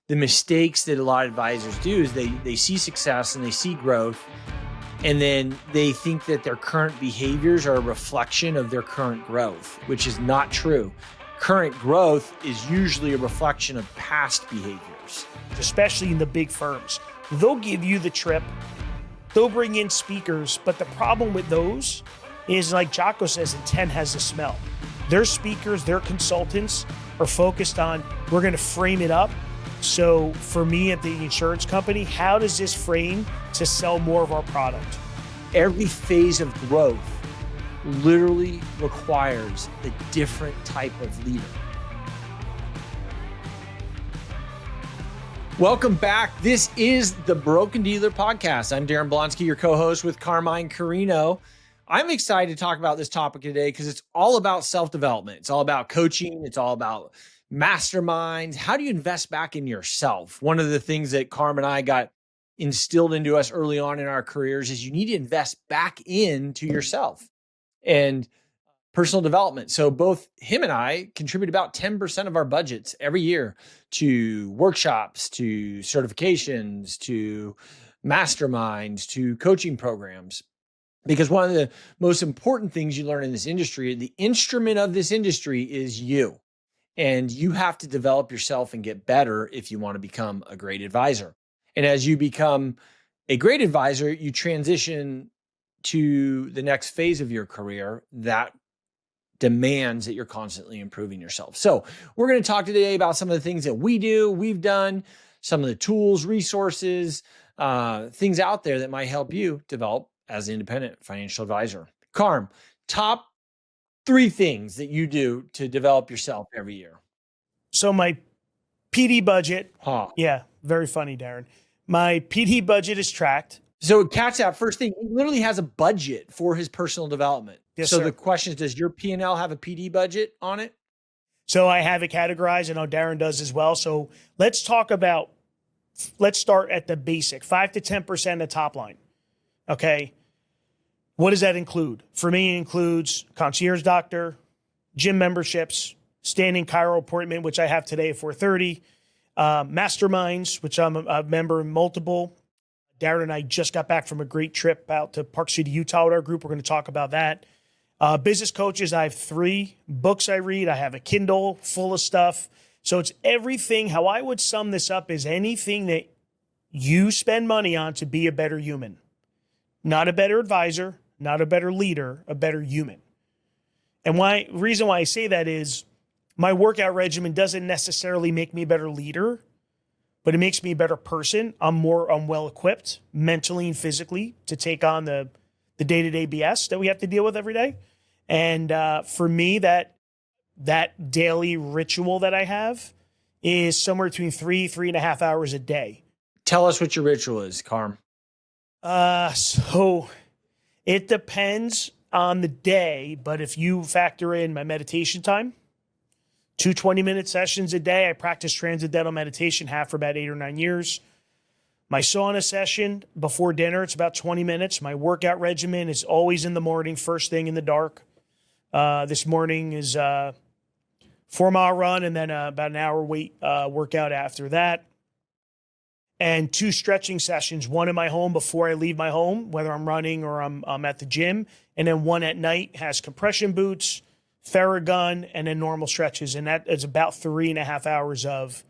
the mistakes that a lot of advisors do is they see success and they see growth, and then they think that their current behaviors are a reflection of their current growth, which is not true. Current growth is usually a reflection of past behaviors. Especially in the big firms. They'll give you the trip, they'll bring in speakers, but the problem with those is, like Jocko says, intent has a smell. Their speakers, their consultants are focused on, we're going to frame it up. So for me at the insurance company, how does this frame to sell more of our product? Every phase of growth literally requires a different type of leader. Welcome back. This is the Broken Dealer Podcast. I'm Daren Blonski, your co-host with Carmine Corino. I'm excited to talk about this topic today because it's all about self-development. It's all about coaching. It's all about masterminds. How do you invest back in yourself? One of the things that Carm and I got instilled into us early on in our careers is you need to invest back into yourself and personal development. So both him and I contribute about 10% of our budgets every year to workshops, to certifications, to masterminds, to coaching programs. Because one of the most important things you learn in this industry, the instrument of this industry is you. And you have to develop yourself and get better if you want to become a great advisor. And as you become a great advisor, you transition to the next phase of your career that demands that you're constantly improving yourself. So we're going to talk today about some of the things that we've done, some of the tools, resources, things out there that might help you develop as an independent financial advisor. Carm, top 3 things that you do to develop yourself every year. So my PD budget, yeah, very funny, Daren. My PD budget is tracked. So catch that first thing. He literally has a budget for his personal development. Yes, so sir. The question is, does your P&L have a PD budget on it? So I have it categorized. I know Daren does as well. So let's start at the basic, 5 to 10% of top line. Okay. What does that include? For me, it includes concierge doctor, gym memberships, standing chiro appointment, which I have today at 4:30, masterminds, which I'm a member in multiple. Daren and I just got back from a great trip out to Park City, Utah with our group. We're going to talk about that. Business coaches, I have 3 books I read. I have a Kindle full of stuff. So it's everything. How I would sum this up is anything that you spend money on to be a better human. Not a better advisor, not a better leader, a better human. And reason why I say that is my workout regimen doesn't necessarily make me a better leader, but it makes me a better person. I'm well equipped mentally and physically to take on the day-to-day BS that we have to deal with every day. And for me, that daily ritual that I have is somewhere between 3.5 hours a day. Tell us what your ritual is, Carm. So it depends on the day, but if you factor in my meditation time, 2 20-minute sessions a day. I practice transcendental meditation, have for about 8 or 9 years. My sauna session before dinner, it's about 20 minutes. My workout regimen is always in the morning, first thing in the dark. This morning is 4-mile run and then about an hour workout after that. And 2 stretching sessions, one in my home before I leave my home, whether I'm running or I'm at the gym. And then one at night has compression boots, Theragun, and then normal stretches. And that is about 3.5 hours of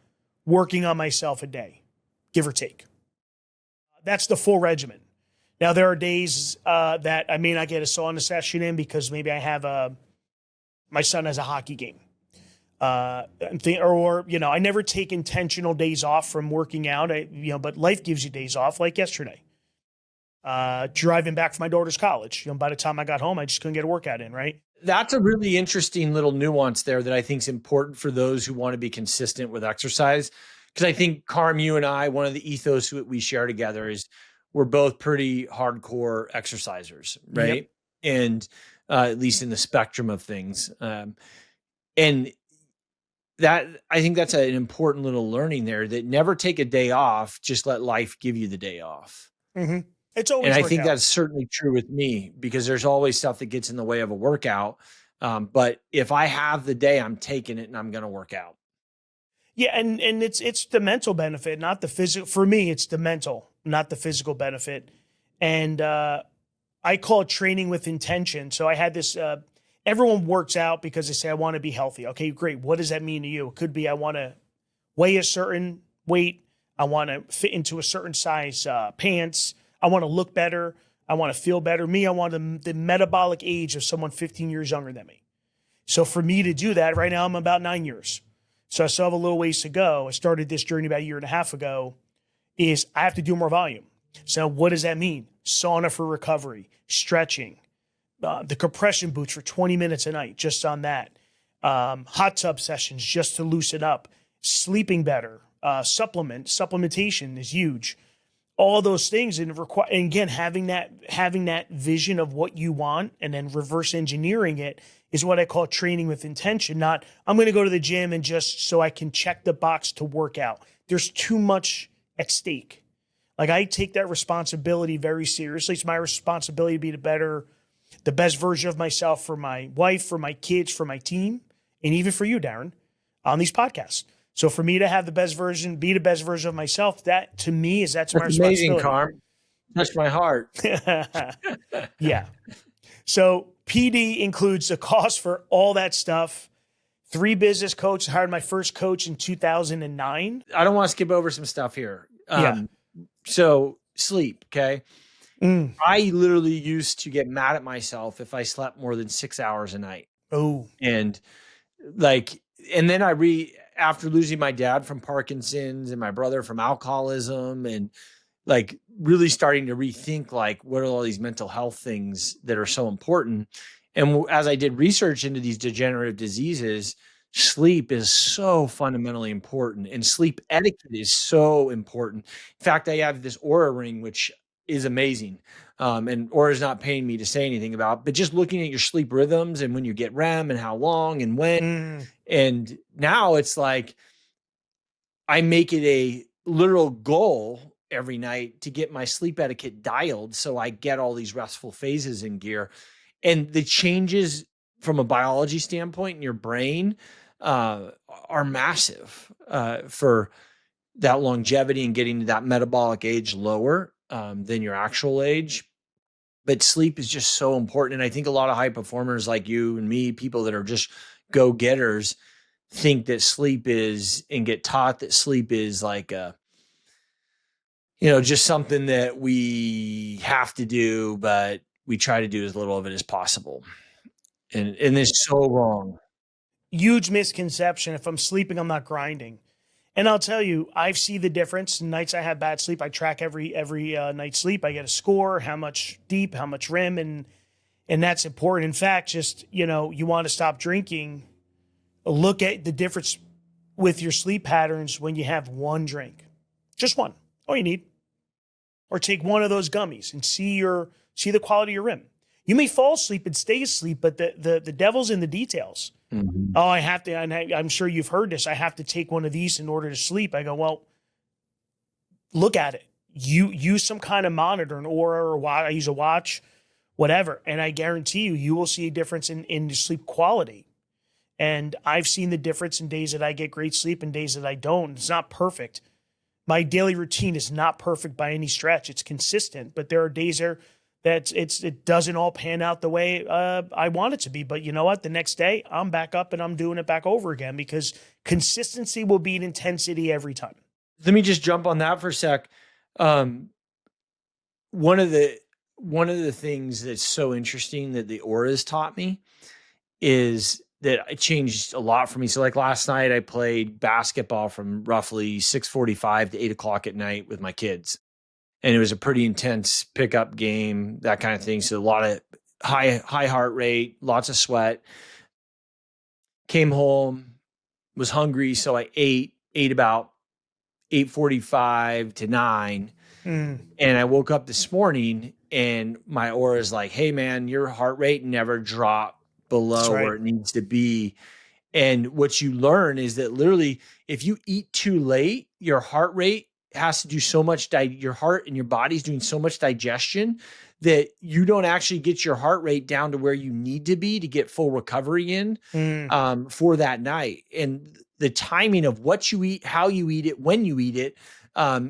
working on myself a day, give or take. That's the full regimen. Now, there are days that I may not get a sauna session in because maybe I have my son has a hockey game. I never take intentional days off from working out, but life gives you days off like yesterday. Driving back from my daughter's college. By the time I got home, I just couldn't get a workout in, right? That's a really interesting little nuance there that I think is important for those who want to be consistent with exercise. Because I think, Carm, you and I, one of the ethos that we share together is we're both pretty hardcore exercisers, right? Yep. And at least in the spectrum of things. And that, I think that's an important little learning there, that never take a day off, just let life give you the day off. Mm-hmm. It's always, and I think that's certainly true with me, because there's always stuff that gets in the way of a workout. But if I have the day, I'm taking it and I'm going to work out. Yeah, and it's the mental benefit, not the physical. For me, it's the mental, not the physical benefit. And I call it training with intention. So I had this. Everyone works out because they say I want to be healthy. Okay, great. What does that mean to you? It could be I want to weigh a certain weight. I want to fit into a certain size pants. I want to look better. I want to feel better. Me, I want the metabolic age of someone 15 years younger than me. So for me to do that, right now I'm about 9 years. So I still have a little ways to go. I started this journey about a year and a half ago, is I have to do more volume. So what does that mean? Sauna for recovery, stretching, the compression boots for 20 minutes a night, just on that. Hot tub sessions just to loosen up, sleeping better, supplementation is huge. All those things, and again, having that vision of what you want and then reverse engineering it is what I call training with intention. Not, I'm going to go to the gym and just so I can check the box to work out. There's too much at stake. Like, I take that responsibility very seriously. It's my responsibility to be the best version of myself for my wife, for my kids, for my team, and even for you, Daren, on these podcasts. So for me to have be the best version of myself, that to me that's my responsibility. Amazing, Carm. Touched my heart. Yeah. So PD includes the cost for all that stuff. 3 business coaches. Hired my first coach in 2009. I don't want to skip over some stuff here. So sleep, okay? I literally used to get mad at myself if I slept more than 6 hours a night. Oh. And then after losing my dad from Parkinson's and my brother from alcoholism, and like really starting to rethink like what are all these mental health things that are so important. And as I did research into these degenerative diseases, sleep is so fundamentally important, and sleep etiquette is so important. In fact, I have this Aura ring, which is amazing. And Aura is not paying me to say anything about, but just looking at your sleep rhythms and when you get REM and how long and when. And now it's like, I make it a literal goal every night to get my sleep etiquette dialed so I get all these restful phases in gear. And the changes from a biology standpoint in your brain are massive for that longevity and getting to that metabolic age lower than your actual age. But sleep is just so important. And I think a lot of high performers like you and me, people that are just go-getters, think that sleep is, and get taught that sleep is like just something that we have to do, but we try to do as little of it as possible. And it's so wrong. Huge misconception. If I'm sleeping, I'm not grinding. And I'll tell you, I see the difference. Nights I have bad sleep, I track every night's sleep. I get a score, how much deep, how much REM, and that's important. In fact, just, you want to stop drinking, look at the difference with your sleep patterns when you have one drink. Just one. All you need. Or take one of those gummies and see the quality of your REM. You may fall asleep and stay asleep, but the devil's in the details. Mm-hmm. Oh, I have to, and I'm sure you've heard this, I have to take one of these in order to sleep. I go, well, look at it. You use some kind of monitor, an Aura or watch. I use a watch, whatever. And I guarantee you will see a difference in sleep quality. And I've seen the difference in days that I get great sleep and days that I don't. It's not perfect. My daily routine is not perfect by any stretch. It's consistent, but there are days there that it doesn't all pan out the way I want it to be. But you know what? The next day, I'm back up and I'm doing it back over again, because consistency will beat intensity every time. Let me just jump on that for a sec. One of the things that's so interesting that the Auras taught me is that it changed a lot for me. So like last night, I played basketball from roughly 6:45 to 8 o'clock at night with my kids. And it was a pretty intense pickup game, that kind of thing. So a lot of high heart rate, lots of sweat. Came home, was hungry, so I ate about 8:45 to 9. And I woke up this morning and my Aura is like, hey man, your heart rate never dropped below where it needs to be. And what you learn is that literally if you eat too late, your heart rate has to do so much, your heart and your body's doing so much digestion that you don't actually get your heart rate down to where you need to be to get full recovery in for that night. And the timing of what you eat, how you eat it, when you eat it,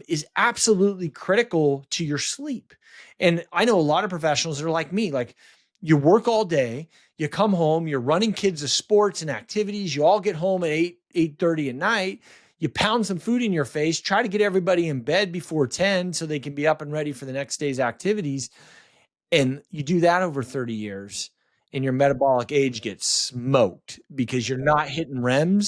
is absolutely critical to your sleep. And I know a lot of professionals that are like me, like you work all day, you come home, you're running kids to sports and activities, you all get home at 8:30 at night, you pound some food in your face, try to get everybody in bed before 10 so they can be up and ready for the next day's activities. And you do that over 30 years and your metabolic age gets smoked because you're not hitting REMs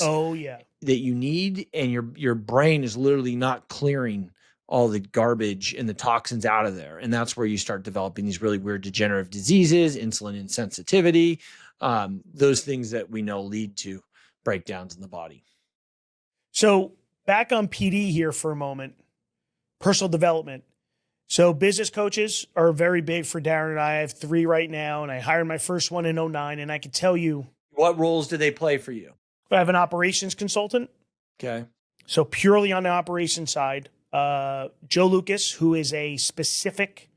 that you need. And your brain is literally not clearing all the garbage and the toxins out of there. And that's where you start developing these really weird degenerative diseases, insulin insensitivity, those things that we know lead to breakdowns in the body. So back on PD here for a moment, personal development. So business coaches are very big for Daren and I. I have 3 right now, and I hired my first one in 2009. And I can tell you. What roles do they play for you? I have an operations consultant. Okay. So purely on the operations side, Joe Lucas, who is a specific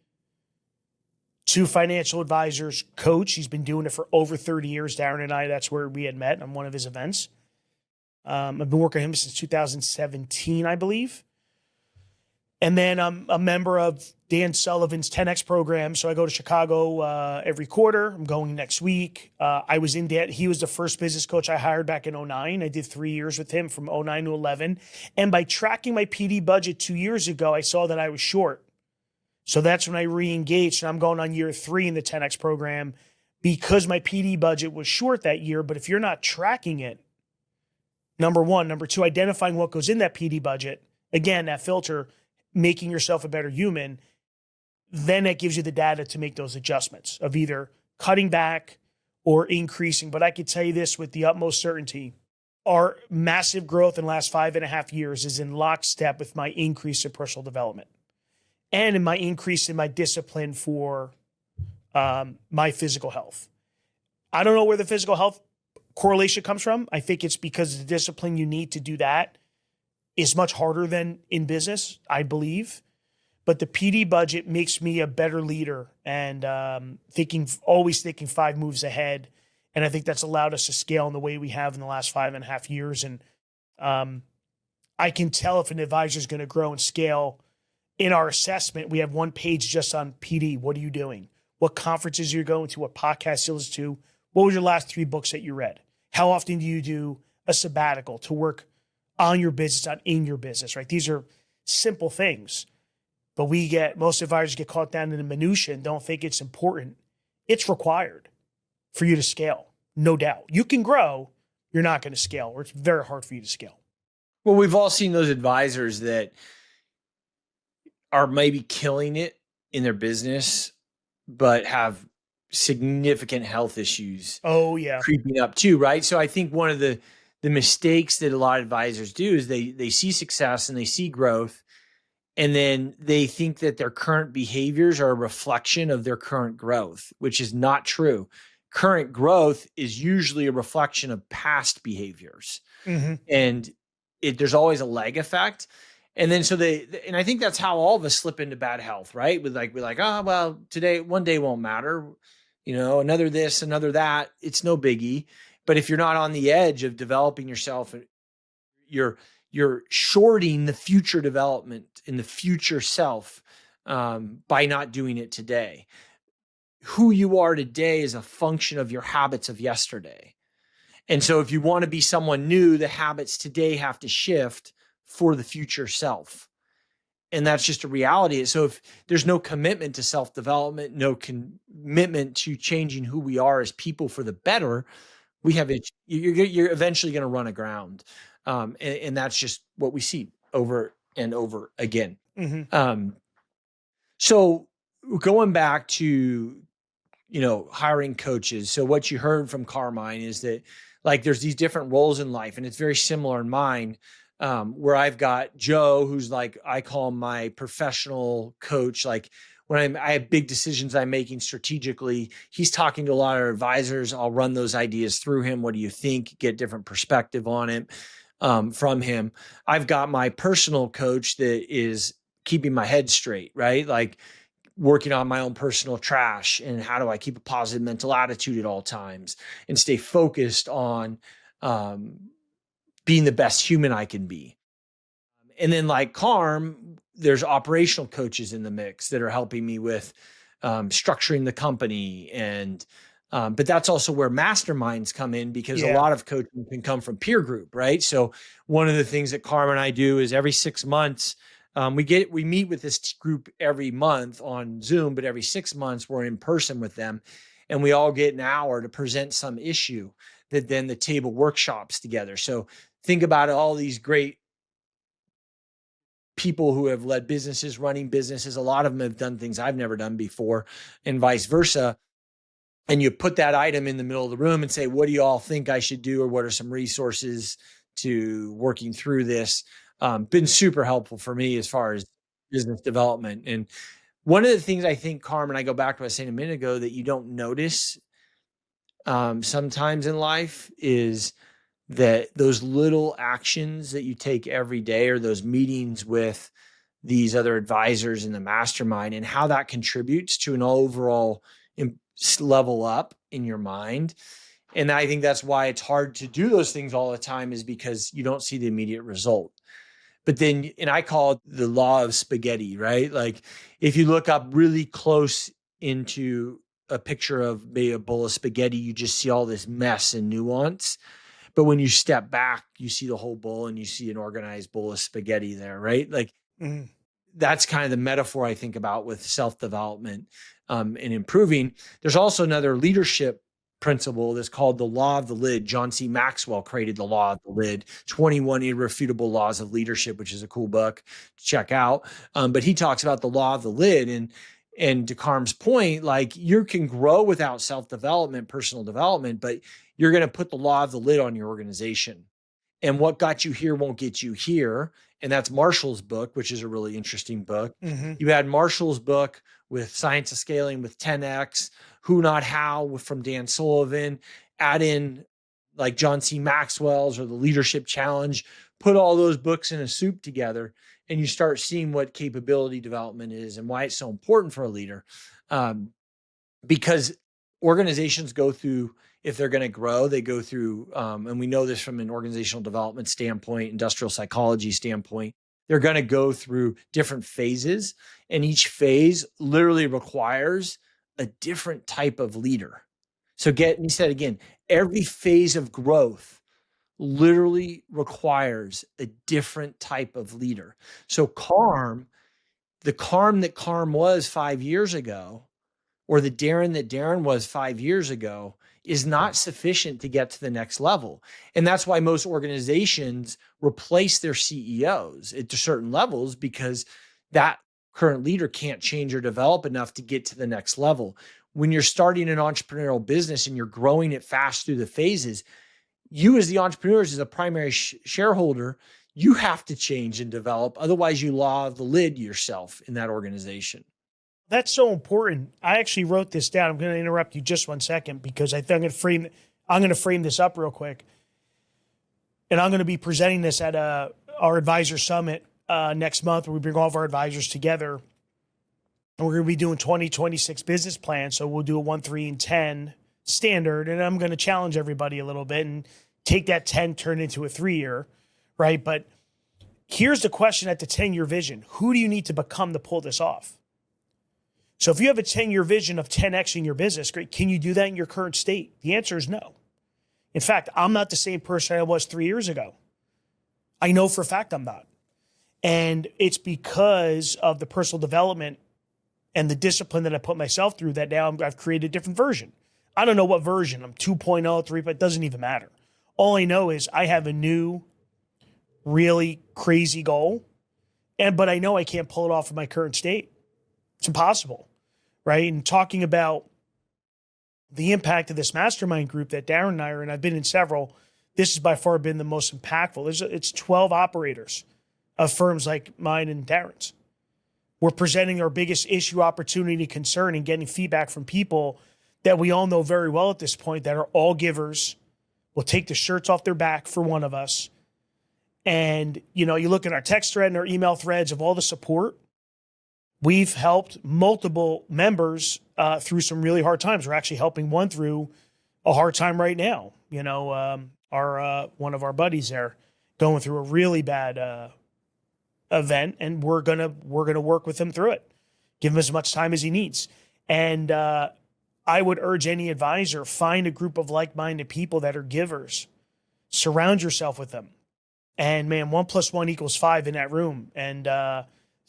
to financial advisors coach. He's been doing it for over 30 years. Daren and I, that's where we had met on one of his events. I've been working with him since 2017, I believe. And then I'm a member of Dan Sullivan's 10X program. So I go to Chicago every quarter. I'm going next week. I was in debt. He was the first business coach I hired back in 2009. I did 3 years with him from 2009 to 11. And by tracking my PD budget 2 years ago, I saw that I was short. So that's when I re-engaged. And I'm going on year 3 in the 10X program because my PD budget was short that year. But if you're not tracking it, number one. Number two, identifying what goes in that PD budget. Again, that filter, making yourself a better human, then it gives you the data to make those adjustments of either cutting back or increasing. But I could tell you this with the utmost certainty, our massive growth in the last 5.5 years is in lockstep with my increase in personal development and in my increase in my discipline for my physical health. I don't know where the physical health correlation comes from. I think it's because the discipline you need to do that is much harder than in business, I believe. But the PD budget makes me a better leader and always thinking 5 moves ahead. And I think that's allowed us to scale in the way we have in the last 5.5 years. And I can tell if an advisor is going to grow and scale. In our assessment, we have 1 page just on PD. What are you doing? What conferences you're going to? What podcasts you listen to? What were your last 3 books that you read? How often do you do a sabbatical to work on your business, not in your business, right? These are simple things, but most advisors get caught down in the minutia and don't think it's important. It's required for you to scale, no doubt. You can grow, you're not going to scale, or it's very hard for you to scale. Well, we've all seen those advisors that are maybe killing it in their business, but have significant health issues creeping up too, right? So I think one of the mistakes that a lot of advisors do is they see success and they see growth, and then they think that their current behaviors are a reflection of their current growth, which is not true. Current growth is usually a reflection of past behaviors. Mm-hmm. And there's always a lag effect. And then and I think that's how all of us slip into bad health, right? We're like, oh, well, one day won't matter. Another this, another that, it's no biggie. But if you're not on the edge of developing yourself, you're shorting the future development in the future self by not doing it today. Who you are today is a function of your habits of yesterday. And so if you want to be someone new, the habits today have to shift for the future self. And that's just a reality. So if there's no commitment to self-development, no commitment to changing who we are as people for the better, you're eventually going to run aground. And that's just what we see over and over again. Mm-hmm. So going back to, hiring coaches. So what you heard from Carmine is that there's these different roles in life, and it's very similar in mine. Where I've got Joe, who's I call him my professional coach. When I have big decisions I'm making strategically, he's talking to a lot of advisors. I'll run those ideas through him. What do you think? Get different perspective on it. from him. I've got my personal coach that is keeping my head straight, right? Like working on my own personal trash and how do I keep a positive mental attitude at all times and stay focused on being the best human I can be. And then like Carm, there's operational coaches in the mix that are helping me with structuring the company. And, but that's also where masterminds come in, because a lot of coaching can come from peer group, right? So one of the things that Carm and I do is every 6 months, we meet with this group every month on Zoom, but every 6 months we're in person with them, and we all get an hour to present some issue that then the table workshops together. So think about all these great people who have led businesses, running businesses. A lot of them have done things I've never done before, and vice versa. And you put that item in the middle of the room and say, what do you all think I should do? Or what are some resources to working through this? Been super helpful for me as far as business development. And one of the things I think, Carmen, I go back to what I was saying a minute ago, that you don't notice sometimes in life is that those little actions that you take every day, or those meetings with these other advisors in the mastermind, and how that contributes to an overall level up in your mind. And I think that's why it's hard to do those things all the time, is because you don't see the immediate result. But then, and I call it the law of spaghetti, right? Like if you look up really close into a picture of maybe a bowl of spaghetti, you just see all this mess and nuance. But when you step back, you see the whole bowl and you see an organized bowl of spaghetti there, right? Like that's kind of the metaphor I think about with self-development and improving. There's also another leadership principle that's called the law of the lid. John C. Maxwell created the law of the lid, 21 irrefutable laws of leadership, which is a cool book to check out. But he talks about the law of the lid. And to Carm's point, like you can grow without self-development, personal development, but you're going to put the law of the lid on your organization. And what got you here won't get you here. And that's Marshall's book, which is a really interesting book. You had Marshall's book with Science of Scaling with 10X, Who Not How from Dan Sullivan, add in like John C. Maxwell's or the Leadership Challenge, put all those books in a soup together, and you start seeing what capability development is and why it's so important for a leader. Because organizations go through, if they're going to grow, they go through, and we know this from an organizational development standpoint, industrial psychology standpoint, they're going to go through different phases, and each phase literally requires a different type of leader. So get me said again, every phase of growth literally requires a different type of leader. So the Carm that Carm was 5 years ago, or the Daren that Daren was 5 years ago, is not sufficient to get to the next level. And that's why most organizations replace their CEOs at certain levels, because that current leader can't change or develop enough to get to the next level. When you're starting an entrepreneurial business and you're growing it fast through the phases, you as the entrepreneurs, as a primary shareholder, you have to change and develop. Otherwise, you law the lid yourself in that organization. That's so important. I actually wrote this down. I'm going to interrupt you just 1 second because I think I'm going to frame this up real quick. And I'm going to be presenting this at our advisor summit next month, where we bring all of our advisors together. And we're going to be doing 2026 business plans. So we'll do a 1, 3, and 10 standard. And I'm going to challenge everybody a little bit and take that 10, turn it into a 3-year, right? But here's the question at the 10-year vision. Who do you need to become to pull this off? So if you have a 10-year vision of 10xing your business, great. Can you do that in your current state? The answer is no. In fact, I'm not the same person I was 3 years ago. I know for a fact I'm not. And it's because of the personal development and the discipline that I put myself through that now I've created a different version. I don't know what version. I'm 2.0, 3, but it doesn't even matter. All I know is I have a new, really crazy goal, but I know I can't pull it off in my current state. It's impossible. Right. And talking about the impact of this mastermind group that Daren and I are in, I've been in several. This has by far been the most impactful. It's 12 operators of firms like mine and Daren's. We're presenting our biggest issue, opportunity, concern, and getting feedback from people that we all know very well at this point that are all givers, will take the shirts off their back for one of us, And, you look at our text thread and our email threads of all the support. We've helped multiple members through some really hard times. We're actually helping one through a hard time right now. Our one of our buddies there going through a really bad event, and we're gonna work with him through it, give him as much time as he needs. And I would urge any advisor, find a group of like-minded people that are givers, surround yourself with them. And man, 1 + 1 = 5 in that room. And so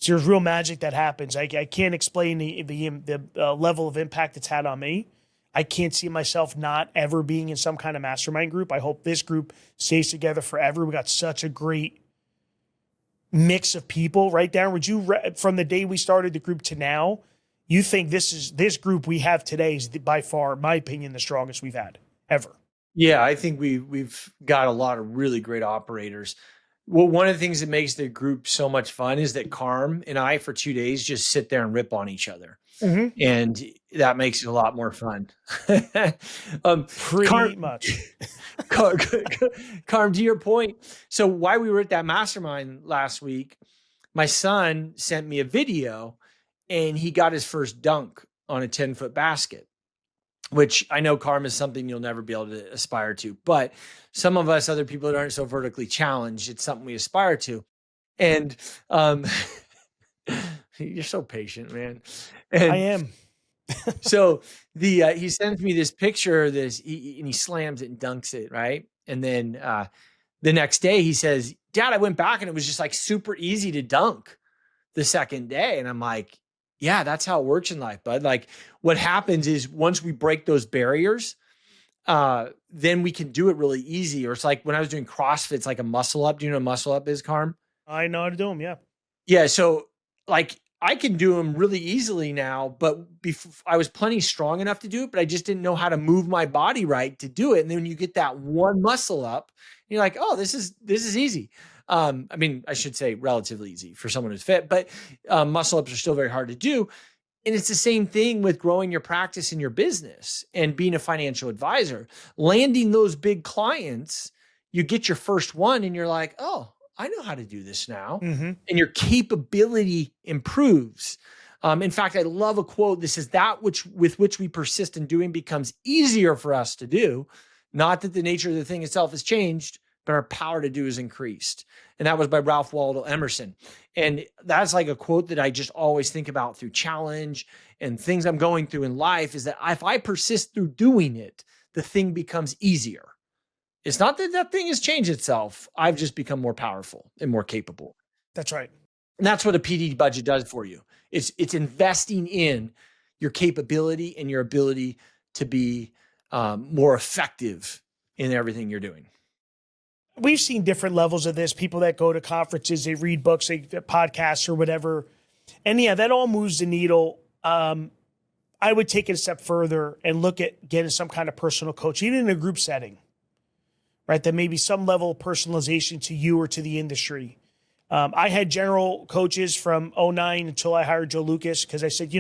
there's real magic that happens. I can't explain the level of impact it's had on me. I can't see myself not ever being in some kind of mastermind group. I hope this group stays together forever. We got such a great mix of people, right, Daren? Would you, from the day we started the group to now, you think this group we have today is by far, in my opinion, the strongest we've had ever? Yeah, I think we've got a lot of really great operators. Well, one of the things that makes the group so much fun is that Carm and I, for 2 days, just sit there and rip on each other. Mm-hmm. And that makes it a lot more fun. Pretty much. Carm, to your point. So while we were at that mastermind last week, my son sent me a video and he got his first dunk on a 10-foot basket, which I know, Carm, is something you'll never be able to aspire to. But some of us other people that aren't so vertically challenged, it's something we aspire to. And you're so patient, man. And I am. so he sends me this picture of this, and he slams it and dunks it, right? And then the next day he says, Dad, I went back and it was just like super easy to dunk the second day. And I'm like, yeah, that's how it works in life, bud. Like what happens is once we break those barriers, then we can do it really easy. Or it's like when I was doing CrossFit, it's like a muscle up. Do you know what a muscle up is, Carm? I know how to do them. Yeah. Yeah. So like I can do them really easily now, but before I was plenty strong enough to do it, but I just didn't know how to move my body right to do it. And then when you get that one muscle up, you're like, oh, this is easy. I mean, I should say relatively easy for someone who's fit, but muscle ups are still very hard to do. And it's the same thing with growing your practice in your business and being a financial advisor. Landing those big clients, you get your first one and you're like, oh, I know how to do this now. Mm-hmm. And your capability improves. In fact, I love a quote that says that with which we persist in doing becomes easier for us to do. Not that the nature of the thing itself has changed, but our power to do is increased. And that was by Ralph Waldo Emerson. And that's like a quote that I just always think about through challenge and things I'm going through in life, is that if I persist through doing it, the thing becomes easier. It's not that that thing has changed itself. I've just become more powerful and more capable. That's right. And that's what a PD budget does for you. It's investing in your capability and your ability to be more effective in everything you're doing. We've seen different levels of this. People that go to conferences, they read books, they podcasts or whatever. And yeah, that all moves the needle. I would take it a step further and look at getting some kind of personal coach, even in a group setting, right? That may be some level of personalization to you or to the industry. I had general coaches from 2009 until I hired Joe Lucas, because I said,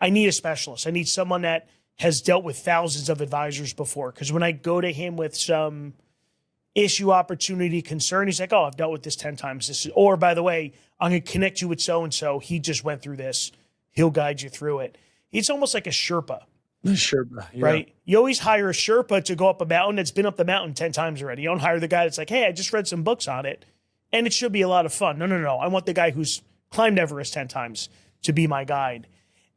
I need a specialist. I need someone that has dealt with thousands of advisors before. Because when I go to him with some issue, opportunity, concern, he's like, oh, I've dealt with this 10 times. Or by the way, I'm going to connect you with so-and-so. He just went through this. He'll guide you through it. It's almost like a Sherpa. Sherpa, yeah. Right? You always hire a Sherpa to go up a mountain that's been up the mountain 10 times already. You don't hire the guy that's like, hey, I just read some books on it and it should be a lot of fun. No. I want the guy who's climbed Everest 10 times to be my guide.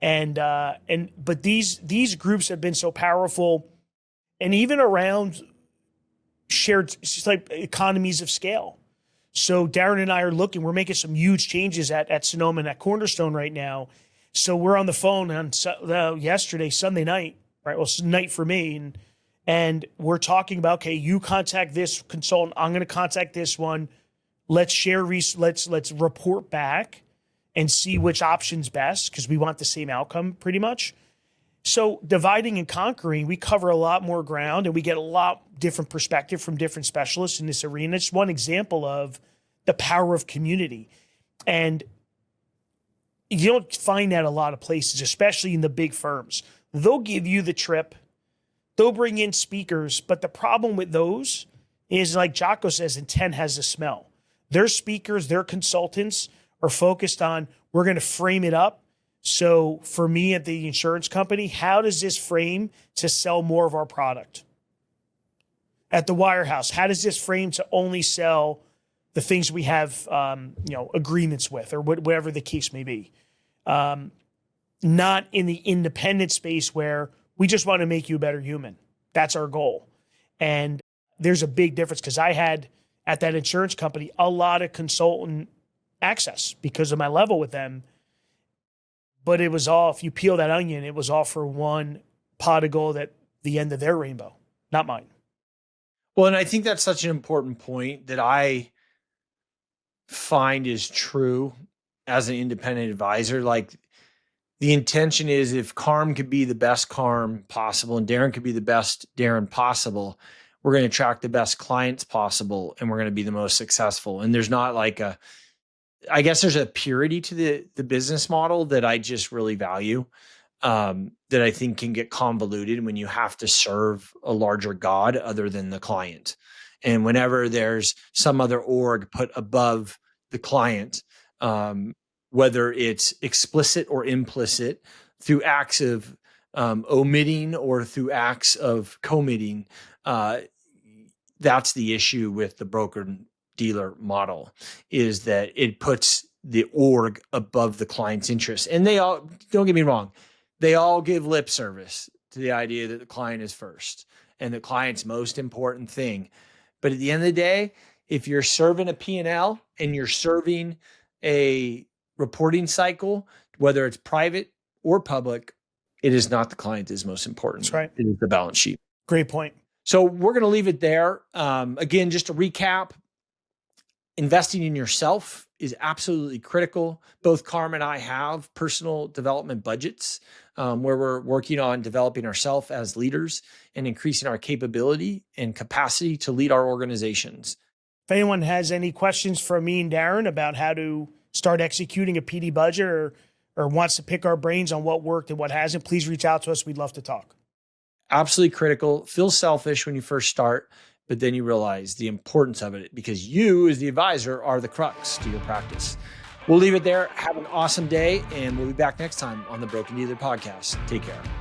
But these groups have been so powerful, and even around shared, it's just like economies of scale. So Daren and I are we're making some huge changes at Sonoma and at Cornerstone right now. So we're on the phone on yesterday, Sunday night, right? Well, it's night for me. And we're talking about, okay, you contact this consultant. I'm going to contact this one. Let's share, let's report back and see which option's best, because we want the same outcome pretty much. So dividing and conquering, we cover a lot more ground and we get a lot different perspective from different specialists in this arena. It's one example of the power of community. And you don't find that a lot of places, especially in the big firms. They'll give you the trip. They'll bring in speakers. But the problem with those is, like Jocko says, intent has a smell. Their speakers, their consultants are focused on, we're going to frame it up. So for me at the insurance company, how does this frame to sell more of our product? At the wirehouse, how does this frame to only sell the things we have, agreements with, or whatever the case may be? Not in the independent space where we just want to make you a better human. That's our goal. And there's a big difference, because I had at that insurance company a lot of consultant access because of my level with them. But it was all, if you peel that onion, it was all for one pot of gold at the end of their rainbow, not mine. Well, and I think that's such an important point that I find is true as an independent advisor. Like, the intention is, if Carm could be the best Carm possible and Daren could be the best Daren possible, we're going to attract the best clients possible and we're going to be the most successful. And there's not like I guess there's a purity to the business model that I just really value, that I think can get convoluted when you have to serve a larger God other than the client. And whenever there's some other org put above the client, whether it's explicit or implicit through acts of omitting or through acts of committing, that's the issue with the broker-dealer model, is that it puts the org above the client's interests. And they all, don't get me wrong, they all give lip service to the idea that the client is first and the client's most important thing. But at the end of the day, if you're serving a P&L and you're serving a reporting cycle, whether it's private or public, it is not the client that is most important. That's right. It is the balance sheet. Great point. So we're going to leave it there. Again, just to recap, investing in yourself is absolutely critical. Both Carm and I have personal development budgets where we're working on developing ourselves as leaders and increasing our capability and capacity to lead our organizations. If anyone has any questions for me and Daren about how to start executing a PD budget, or wants to pick our brains on what worked and what hasn't, please reach out to us. We'd love to talk. Absolutely critical. Feel selfish when you first start, but then you realize the importance of it, because you as the advisor are the crux to your practice. We'll leave it there. Have an awesome day, and we'll be back next time on the Broken Dealer Podcast. Take care.